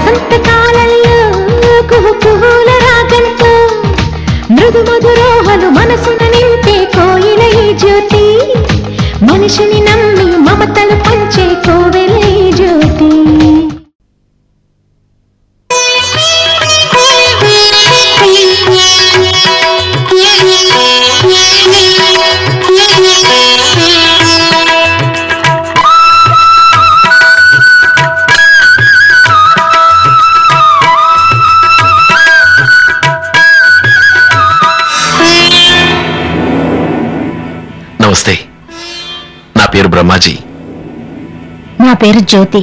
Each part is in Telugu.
వసంతకాలంలో కుహుకుహుల రాగంతో మృదు మధురోహలు మనసున నింపే కోయిల ఈ జ్యోతి మనిషిని నమ్మి మమతలు పంచే కోవెల ఈ జ్యోతి నమస్తే, నా పేరు బ్రహ్మాజీ. నా పేరు జ్యోతి.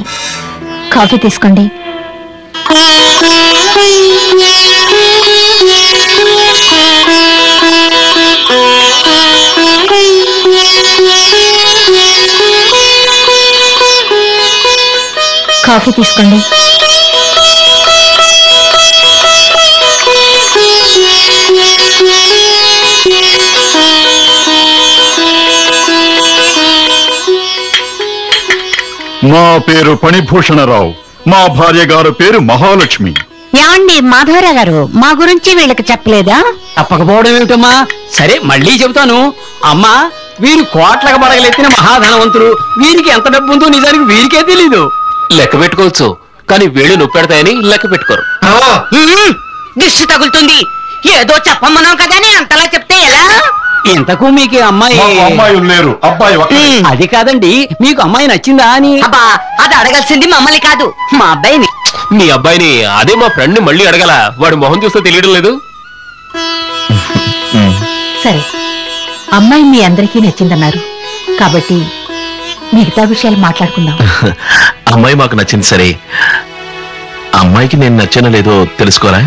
కాఫీ తీసుకోండి. కాఫీ తీసుకోండి. నా పేరు ఫణిభూషణరావు. మా భార్య గారు పేరు మహాలక్ష్మి. యాండి మాధవరావు గారు, మా గురించి వీళ్ళకి చెప్పలేదా? తప్పకపోవడం ఏమిటమ్మా? సరే మళ్ళీ చెబుతాను. అమ్మా, వీరు కోట్లకు బడగలెత్తిన మహాధనవంతులు. వీరికి ఎంత డబ్బు ఉందో నిజానికి వీరికే తెలీదు. లెక్క పెట్టుకోవచ్చు, కానీ వేళ్ళు నొప్పెడతాయని లెక్క పెట్టుకోరు. దిష్టి తగులుతుంది. ఏదో చెప్పమన్నాం కదా అని అంతలా చెప్తే ఎలా? ఇంతకు మీకు అమ్మాయి అమ్మాయిలు లేరు, అబ్బాయి ఒక్కడే. అది కాదండి, మీకు అమ్మాయి నచ్చిందా అని. అబ్బా, అది అడగాల్సింది మమ్మల్ని కాదు, మా అబ్బాయిని. మీ అబ్బాయిని? అదే మా ఫ్రెండ్ ని మళ్ళీ అడగల. వాడి మొహం చూస్తే తెలియడం లేదు. సరే, అమ్మాయి మీ అందరికీ నచ్చిందన్నారు కాబట్టి మిగతా విషయాలు మాట్లాడుకుందాం. అమ్మాయి మాకు నచ్చింది సరే, అమ్మాయికి నేను నచ్చానో లేదో తెలుసుకోరా?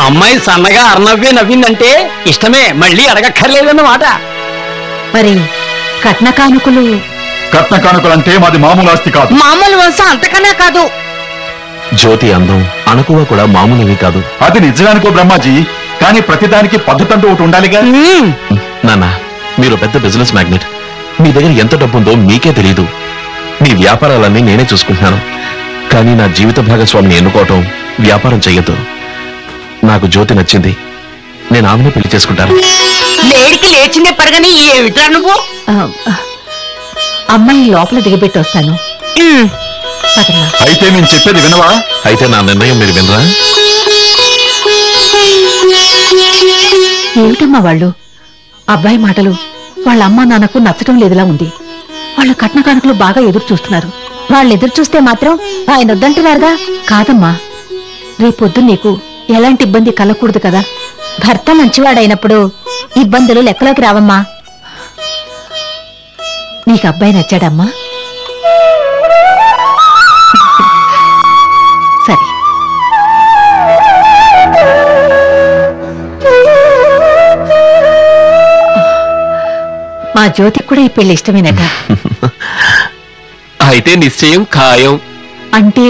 అమ్మాయి సన్నగా అర్నవ్వే నవ్విందంటే ఇష్టమే, మళ్ళీ అడగక్కర్లేదన్నమాట. మరి కట్న కానుకలు? కట్న కానుకలంటే మాది మామూలు ఆస్తి కాదు. మామూలు వంశం అంతకన్నా కాదు. జ్యోతి అందం అణకువ కూడా మామూలువి కాదు. అది నిజానికో బ్రహ్మాజీ, కానీ ప్రతిదానికి పద్ధతి అంటూ ఒకటి ఉండాలిగా. నాన్న, మీరు పెద్ద బిజినెస్ మ్యాగ్నెట్. మీ దగ్గర ఎంత డబ్బుందో మీకే తెలియదు. మీ వ్యాపారాలన్నీ నేనే చూసుకుంటున్నాను. కానీ నా జీవిత భాగస్వామిని ఎన్నుకోవటం వ్యాపారం చెయ్యొద్దు. నాకు జ్యోతి నచ్చింది, నేను ఆమెనే పెళ్లి చేసుకుంటాను. లేడికి లేచిందే పరగని ఏమిట్రా నువ్వు? అమ్మాయి లోపల దిగబెట్టి వస్తాను. అయితే నేను చెప్పేది వినవా? అయితే నా నిర్ణయం మీరు వినరా? ఏమిటమ్మా వాళ్ళు? అబ్బాయి మాటలు వాళ్ళ అమ్మా నాన్నకు నచ్చటం లేదులా ఉంది. వాళ్ళు కట్న కానుకలు బాగా ఎదురు చూస్తున్నారు. వాళ్ళు ఎదురు చూస్తే మాత్రం ఆయన వద్దంటున్నారుగా. కాదమ్మా, రేపొద్దు నీకు ఎలాంటి ఇబ్బంది కలగకూడదు కదా. భర్త మంచివాడైనప్పుడు ఇబ్బందులు లెక్కలోకి రావమ్మా. నీకు అబ్బాయి నచ్చాడమ్మా? సరే, మా జ్యోతికి కూడా ఈ పెళ్లి ఇష్టమేనట. అయితే నిశ్చయం ఖాయం. అంటే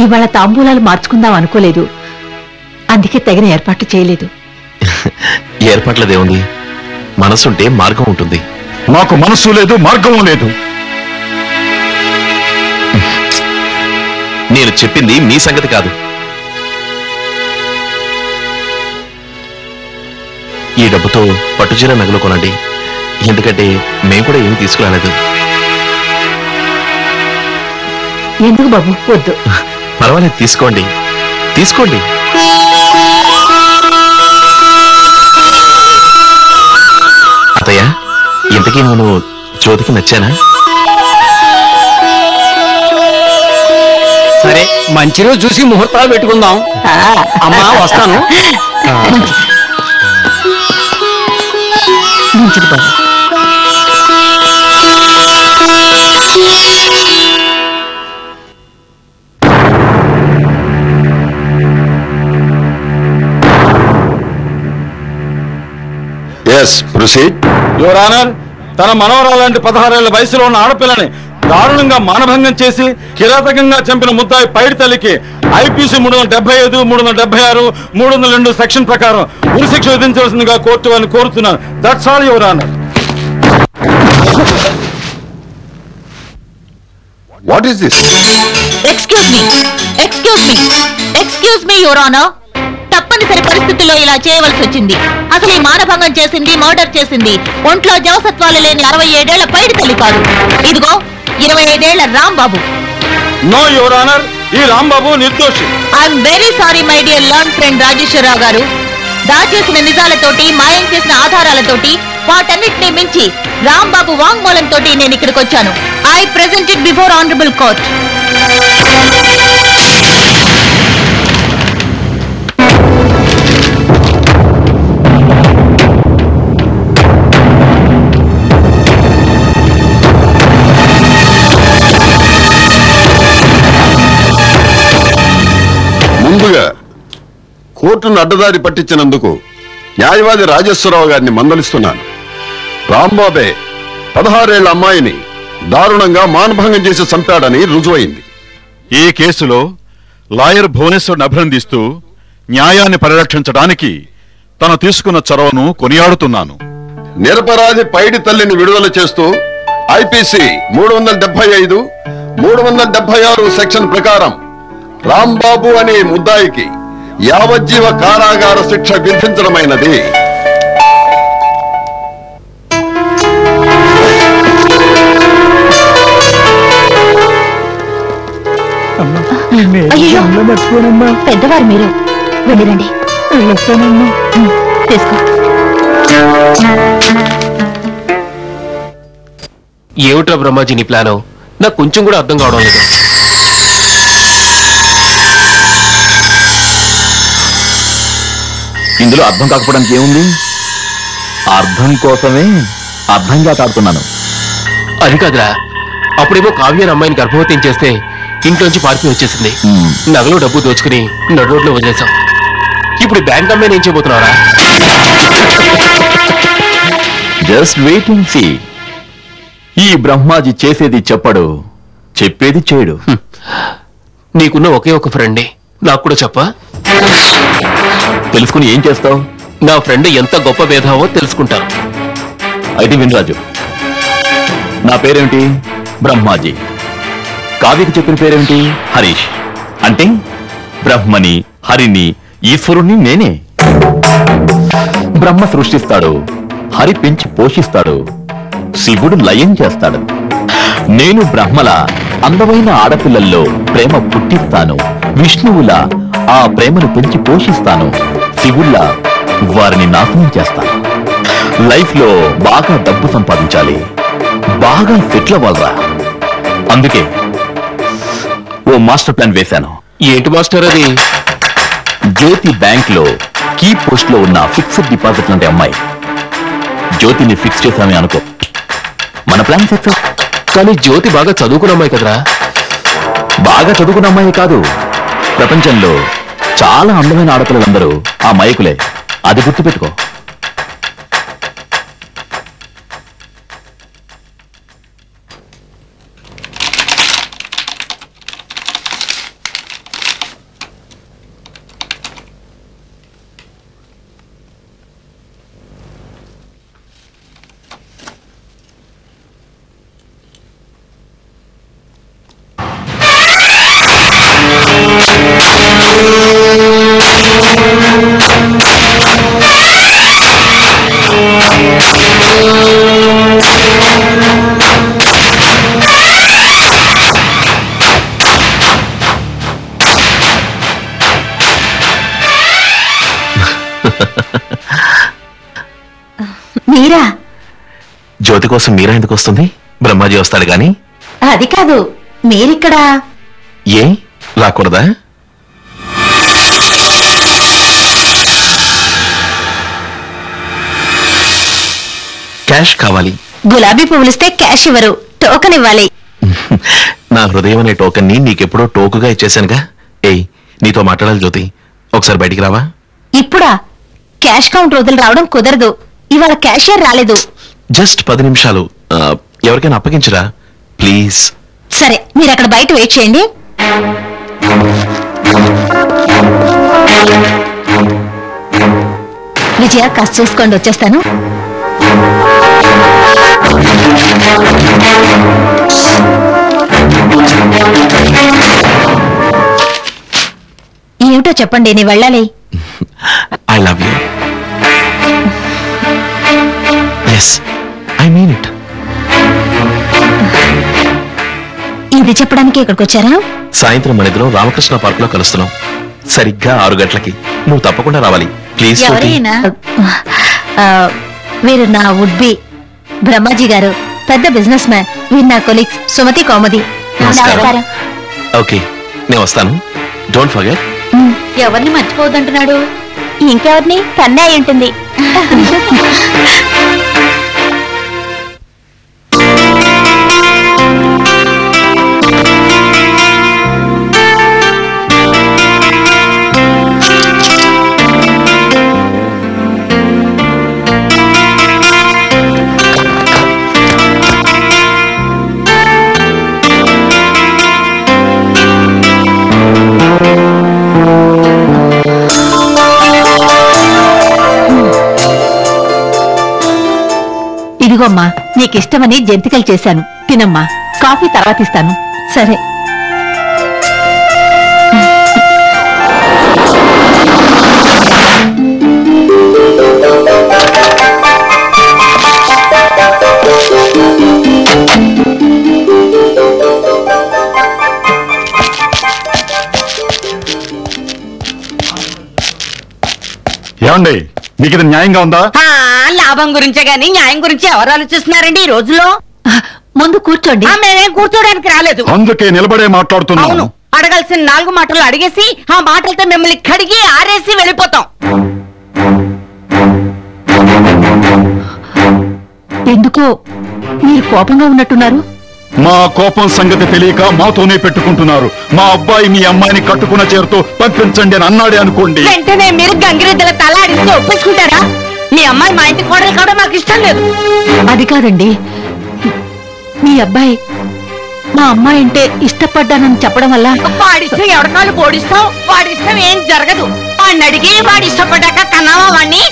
ఇవాళ తాంబూలాలు మార్చుకుందాం అనుకోలేదు, అందుకే తగిన ఏర్పాట్లు చేయలేదు. ఏర్పాట్లదేముంది, మనసుంటే మార్గం ఉంటుంది. నాకు మనసు లేదు, మార్గం లేదు. నేను చెప్పింది మీ సంగతి కాదు. ఈ డబ్బుతో పట్టుచీర నగలు కొనండి, ఎందుకంటే మేము కూడా ఏమీ తీసుకురాలేదు. ఎందుకు బాబు? వద్దు. పర్వాలేదు, తీసుకోండి తీసుకోండి. అత్తయ్య, ఇంతకీ నేను జ్యోతికి నచ్చానా? సరే, మంచి రోజు చూసి ముహూర్తాలు పెట్టుకుందాం. అమ్మా, వస్తాను. మంచిది బాబు. Yes, proceed. యువర్ ఆనర్, తన మనవరాలాంటి 16 ఏళ్ల వయసులో ఉన్న ఆడపిల్లని దారుణంగా మానభంగం చేసి కిరాతకంగా చంపిన ముద్దాయి పైడి తల్లికి ఐపీసీ 375, 376, 302 సెక్షన్ ప్రకారం ఉరిశిక్ష విధించవలసిందిగా కోర్టు వారిని కోరుతున్నాను. That's all your honour. What is this? Excuse me your honour. తప్పనిసరి పరిస్థితుల్లో ఇలా చేయవలసి వచ్చింది. అసలు ఈ మానభంగం చేసింది, మర్డర్ చేసింది ఒంట్లో జవసత్వాలు లేని 67 ఏళ్ల పైడి తల్లి కాదు. ఇదిగో 25 ఏళ్ల రాంబాబు. నో యువర్ ఆనర్, ఈ రాంబాబు నిర్దోషి. I'm very sorry my dear learn friend Rajeswararao garu. దాచేసిన నిజాలతోటి, మాయం చేసిన ఆధారాలతోటి, వాటన్నిటినీ మించి రాంబాబు వాంగ్మూలంతో నేను ఇక్కడికి వచ్చాను. I presented before honourable court. ముందుగా కోర్టును అడ్డదారి పట్టించినందుకు న్యాయవాది రాజేశ్వరరావు గారిని మందలిస్తున్నాను. రాంబాబే 16 ఏళ్ల అమ్మాయిని దారుణంగా మానభంగం చేసి చంపాడని రుజువైంది. ఈ కేసులో లాయర్ భువనేశ్వర్ని అభినందిస్తూ న్యాయాన్ని పరిరక్షించడానికి తను తీసుకున్న చొరవను కొనియాడుతున్నాను. నిరపరాధి పైడి తల్లిని విడుదల చేస్తూ ఐపీసీ 375, 376 సెక్షన్ ప్రకారం రాంబాబు అనే ముద్దాయికి యావజ్జీవ కారాగార శిక్ష విధించడమైనది. అయ్యో, పెద్దవారు మీరు వెళ్ళిరండి. తీసుకో. ఏమిట్రా బ్రహ్మాజీ నీ ప్లాను? నాకు కొంచెం కూడా అర్థం కావడం లేదు. ఇందులో అర్థం కాకపోవడానికి ఏముంది? అర్థం కోసమే అర్థంగా తాడుతున్నాను. అది కాదురా, అప్పుడేమో కావ్య అమ్మాయిని గర్భవతిని చేస్తే ఇంట్లోంచి పారిపోయి వచ్చేసింది. నగలు డబ్బు దోచుకుని నడు రోడ్లో వదిలేసాం. ఇప్పుడు బ్యాంక్ అమ్మాయిని ఏం చేయబోతున్నారా? Just waiting see. ఈ బ్రహ్మాజీ చేసేది చెప్పడు, చెప్పేది చేయడు. నీకున్న ఒకే ఒక ఫ్రెండే, నాకు కూడా చెప్పా. తెలుసుకుని ఏం చేస్తావు? నా ఫ్రెండ్ ఎంత గొప్ప భేదావో తెలుసుకుంటాను. అయితే వినరాజు, నా పేరేమిటి? బ్రహ్మాజీ. కావ్యకి చెప్పిన పేరేమిటి? హరీష్. అంటే బ్రహ్మని, హరిని, ఈశ్వరుణ్ణి నేనే. బ్రహ్మ సృష్టిస్తాడు, హరి పెంచి పోషిస్తాడు, శివుడు లయం చేస్తాడు. నేను బ్రహ్మల అందమైన ఆడపిల్లల్లో ప్రేమ పుట్టిస్తాను, విష్ణువులా ఆ ప్రేమను పెంచి పోషిస్తాను, శివుల్లా వారిని నాశనం చేస్తాను. లైఫ్ లో బాగా డబ్బు సంపాదించాలి, బాగా సెటిల్ అవ్వాలరా. అందుకే ఓ మాస్టర్ ప్లాన్ వేశాను. ఏంటి మాస్టర్ అది? జ్యోతి బ్యాంక్ లో కీ పోస్ట్ లో ఉన్న ఫిక్స్డ్ డిపాజిట్ లాంటి అమ్మాయి. జ్యోతిని ఫిక్స్ చేశామే అనుకో, మన ప్లాన్ సక్సెస్. కానీ జ్యోతి బాగా చదువుకున్న అమ్మాయి కదరా? బాగా చదువుకున్న అమ్మాయి కాదు, ప్రపంచంలో చాలా అందమైన ఆడపిల్లలందరూ ఆ మైకులే. అది గుర్తుపెట్టుకో. మీరా? జ్యోతి కోసం మీరా ఎందుకు వస్తుంది? బ్రహ్మాజీ వస్తాడు గాని. అది కాదు, మీరిక్కడా? ఏ రాకూడదా? క్యాష్ కావాలి. గులాబీ పువ్వులిస్తే క్యాష్ ఇవ్వరు, టోకన్ ఇవ్వాలి. నా హృదయం అనే టోకన్ ని నీకెప్పుడో టోకుగా ఇచ్చేశానుగా. ఏయ్, నీతో మాట్లాడాలి జ్యోతి, ఒకసారి బయటికి రావా? ఇప్పుడా? క్యాష్ కౌంటర్ వదిలి రావడం కుదరదు, ఇవాళ క్యాషియర్ రాలేదు. జస్ట్ 10 నిమిషాలు ఎవరికైనా అప్పగించరా ప్లీజ్. సరే, మీరు అక్కడ బయట వెయిట్ చేయండి. విజయ, కాస్త చూసుకోండి, వచ్చేస్తాను. ఏమిటో చెప్పండి, నేను వెళ్ళాలి. I love you. Yes, I mean it. ఇది చెప్పడానికి ఇక్కడికి వచ్చారా? సాయంత్రం మన ఇద్దరం రామకృష్ణ పార్క్ లో కలుస్తున్నాం. సరిగ్గా 6 గంటలకి. నువ్వు తప్పకుండా రావాలి ప్లీజ్. ఎవరైనా? వీరు నా వుడ్ బి బ్రహ్మాజీ గారు, పెద్ద బిజినెస్ మ్యాన్. వీరు నా కొలీగ్స్ సుమతి, కౌముది. నమస్కారం. ఓకే, నేను వస్తాను. Don't forget. ఎవరిని మర్చిపోవద్దంటున్నాడు? ఇంకెవరిని? కన్నే అయి ఉంటుంది. ఇదిగోమ్మా, నీకిష్టమని జంతికలు చేశాను, తినమ్మా. కాఫీ తర్వాత ఇస్తాను. సరే. ఏమండి, మీకు ఇది న్యాయంగా ఉందా? లాభం గురించే గాని న్యాయం గురించి ఎవరు ఆలోచిస్తున్నారండి ఈ రోజులో? ముందు కూర్చోండి. మేమేం కూర్చోడానికి రాలేదు. అందుకే నిలబడే మాట్లాడుతున్నాను. అవును, అడగాల్సిన 4 మాటలు అడిగేసి ఆ మాటలతో మిమ్మల్ని కడిగి ఆరేసి వెళ్ళిపోతాం. ఎందుకో మీరు కోపంగా ఉన్నట్టున్నారు. మా కోపం సంగతి తెలియక మాతోనే పెట్టుకుంటున్నారు. మా అబ్బాయి మీ అమ్మాయిని కట్టుకున్న చేరుతో పంపించండి అని అన్నాడే అనుకోండి, వెంటనే మీరు గంగిరెద్దుల తల అడిగితే ఒప్పేసుకుంటారా? మీ అమ్మాయి మా ఇంటి కోడలు కావడం మాకు ఇష్టం లేదు. అది కాదండి, మీ అబ్బాయి మా అమ్మాయి అంటే ఇష్టపడ్డానని చెప్పడం వల్ల. వాడిష్టం ఎవరికాళ్ళు పోడిస్తాం, వాడిష్టం ఏం జరగదు. వాడిని అడిగి వాడి ఇష్టపడ్డాక కన్నావా వాణ్ణి?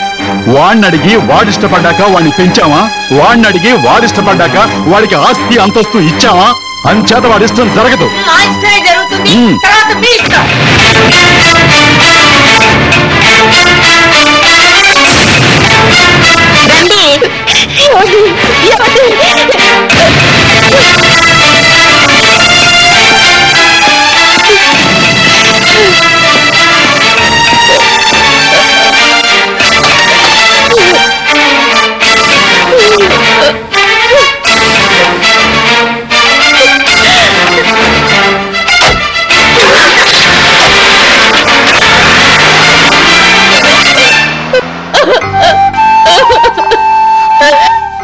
వాడిని అడిగి వాడిష్టపడ్డాక వాడిని పెంచామా? వాడిని అడిగి వాడిష్టపడ్డాక వాడికి ఆస్తి అంతస్తు ఇచ్చామా? అంచేత వాడిష్టం జరగదు. మా ఇష్టమే జరుగుతుంది, తర్వాత మీ ఇష్టం. రండి.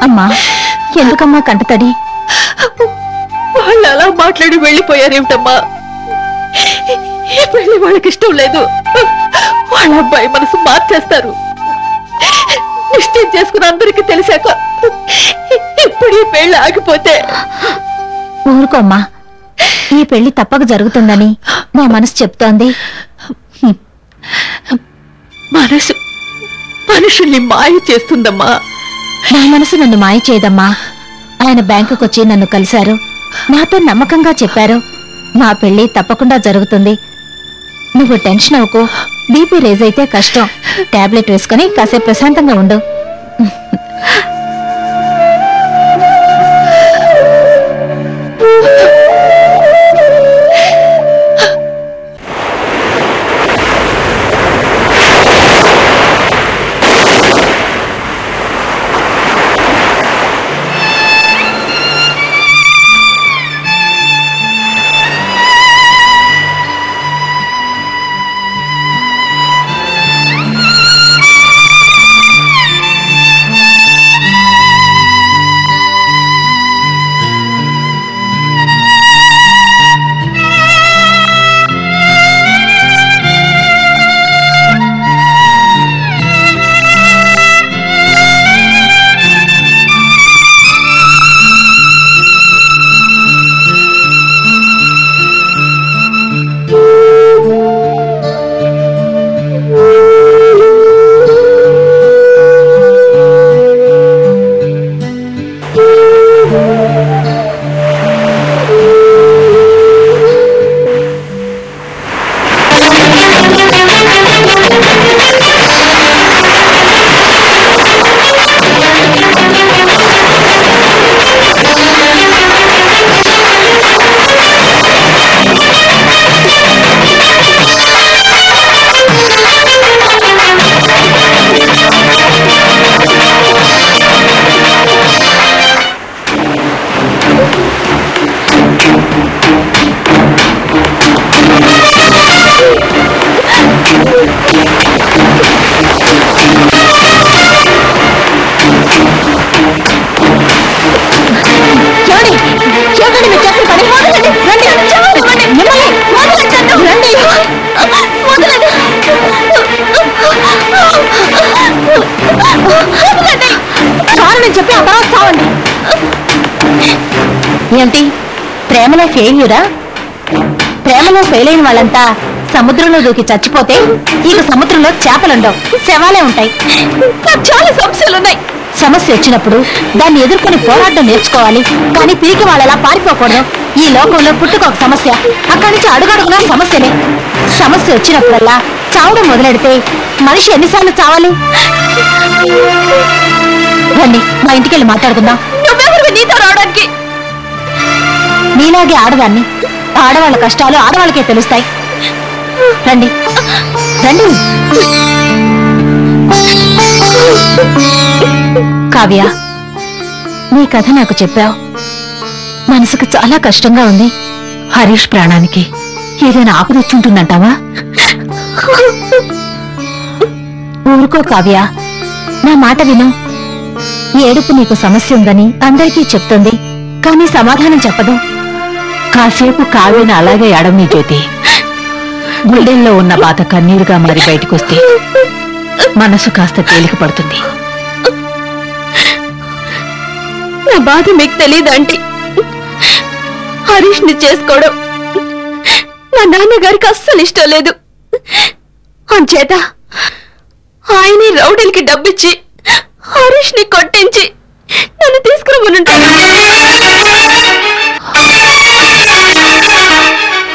అమ్మా, ఎందుకమ్మా కంటతడి? వాళ్ళు అలా మాట్లాడి వెళ్ళిపోయారేమిటమ్మా? ఈ పెళ్లి వాళ్ళకి ఇష్టం లేదు. వాళ్ళ అబ్బాయి మనసు మార్చేస్తారు. నిశ్చయం చేసుకుని అందరికీ తెలిసాక ఇప్పుడు ఈ పెళ్లి ఆగిపోతే. ఊరుకోమ్మా, ఈ పెళ్లి తప్పక జరుగుతుందని నా మనసు చెప్తోంది. మనసు మనుషుల్ని మాయ చేస్తుందమ్మా. నా మనసు నన్ను మాయ చేయదమ్మా. ఆయన బ్యాంకుకొచ్చి నన్ను కలిశారు, నాతో నమ్మకంగా చెప్పారు, మా పెళ్లి తప్పకుండా జరుగుతుంది. నువ్వు టెన్షన్ అవ్వకు. బీపీ రేజ్ అయితే కష్టం. టాబ్లెట్ వేసుకుని కాసేపు ప్రశాంతంగా ఉండు. ప్రేమే ఫెయిల్యూరా? ప్రేమలో ఫెయిల్ అయిన వాళ్ళంతా సముద్రంలో దూకి చచ్చిపోతే ఇక సముద్రంలో చేపలుండవు, శవాలే ఉంటాయి. నాకు చాలా సమస్యలున్నాయి. సమస్య వచ్చినప్పుడు దాన్ని ఎదుర్కొని పోరాటం నేర్చుకోవాలి, కానీ పిరికి వాళ్ళలా పారిపోకూడదు. ఈ లోకంలో పుట్టుక ఒక సమస్య, అక్కడి నుంచి అడుగడుగునా సమస్యనే. సమస్య వచ్చినప్పుడల్లా చావడం మొదలెడితే మనిషి ఎన్నిసార్లు చావాలి? రండి, మా ఇంటికి వెళ్ళి మాట్లాడుకుందాం. నువ్వెవరు నీతో రావడానికి? నీలాగే ఆడదాన్ని. ఆడవాళ్ళ కష్టాలు ఆడవాళ్ళకే తెలుస్తాయి. రండి రండి. కావ్య, నీ కథ నాకు చెప్పావు. మనసుకు చాలా కష్టంగా ఉంది. హరీష్ ప్రాణానికి ఏదైనా ఆపదొచ్చుంటుందంటావా? ఊరుకో కావ్య, నా మాట విను. ఏడుపు నీకు సమస్య ఉందని అందరికీ చెప్తుంది, కానీ సమాధానం చెప్పదు. కాసేపు కావ్యను అలాగే ఏడవని జ్యోతి. గుండెల్లో ఉన్న బాధ కన్నీరుగా మారి బయటకొస్తే మనసు కాస్త తేలిక పడుతుంది. నా బాధ మీకు తెలియదంటే హరీష్ ని చేసుకోవడం మా నాన్నగారికి అస్సలు ఇష్టం లేదు. అంచేత ఆయనే రౌడీలకి డబ్బిచ్చి హరీష్ ని కొట్టించి నన్ను తీసుకురమ్మనుంటాను.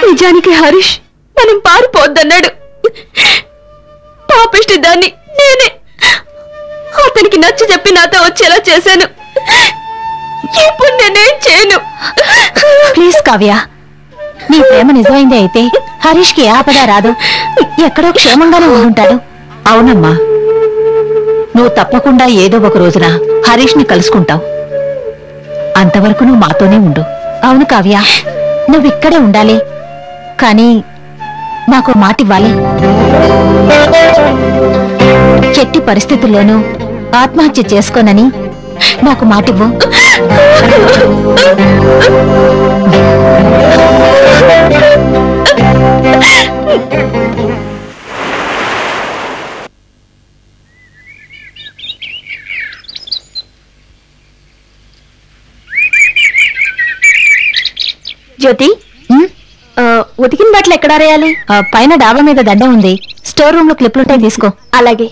నిజానికి హరీష్ మనం పారిపోద్దన్నాడు. పాపిష్టి దాన్ని నేనే అతనికి నచ్చ చెప్పి నాతో వచ్చేలా చేశాను. ఇప్పుడు నేనేం చేయను. ప్లీజ్ కావ్య, నీ ప్రేమ నిజమైందే అయితే హరీష్ కి ఆపద రాదు, ఎక్కడో క్షేమంగానే ఉండుంటాడు. అవునమ్మా, నువ్వు తప్పకుండా ఏదో ఒక రోజున హరీష్ ని కలుసుకుంటావు. అంతవరకు నువ్వు మాతోనే ఉండు. అవును కావ్య, నువ్విక్కడే ఉండాలి, కానీ నాకు మాట ఇవ్వాలి. ఎట్టి పరిస్థితుల్లోనూ ఆత్మహత్య చేసుకోనని నాకు మాటివ్వు. జ్యోతి, ఉతికిన బట్టలు ఎక్కడ ఆరేయాలి? పైన డాబా మీద దండ ఉంది, స్టోర్ రూమ్ లో క్లిప్లుంటాయి, తీసుకో. అలాగే.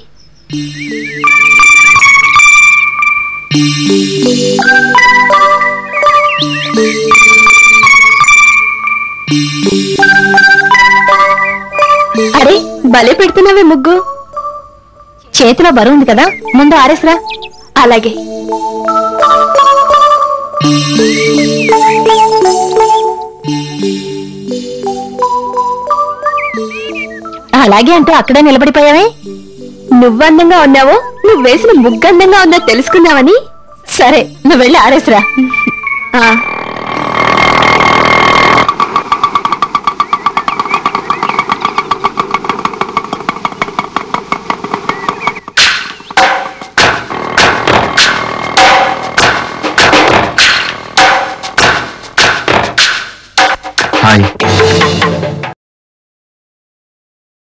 అరే, భలే పెడుతున్నావే ముగ్గు. చేతిలో బరువు ఉంది కదా, ముందు ఆరేసరా. అలాగే. అలాగే అంటూ అక్కడే నిలబడిపోయావే? నువ్వందంగా ఉన్నావో నువ్వు వేసిన ముగ్గు అందంగా ఉందో తెలుసుకుందామని. సరే, నువ్వు వెళ్ళి ఆరేసరా. హాయ్.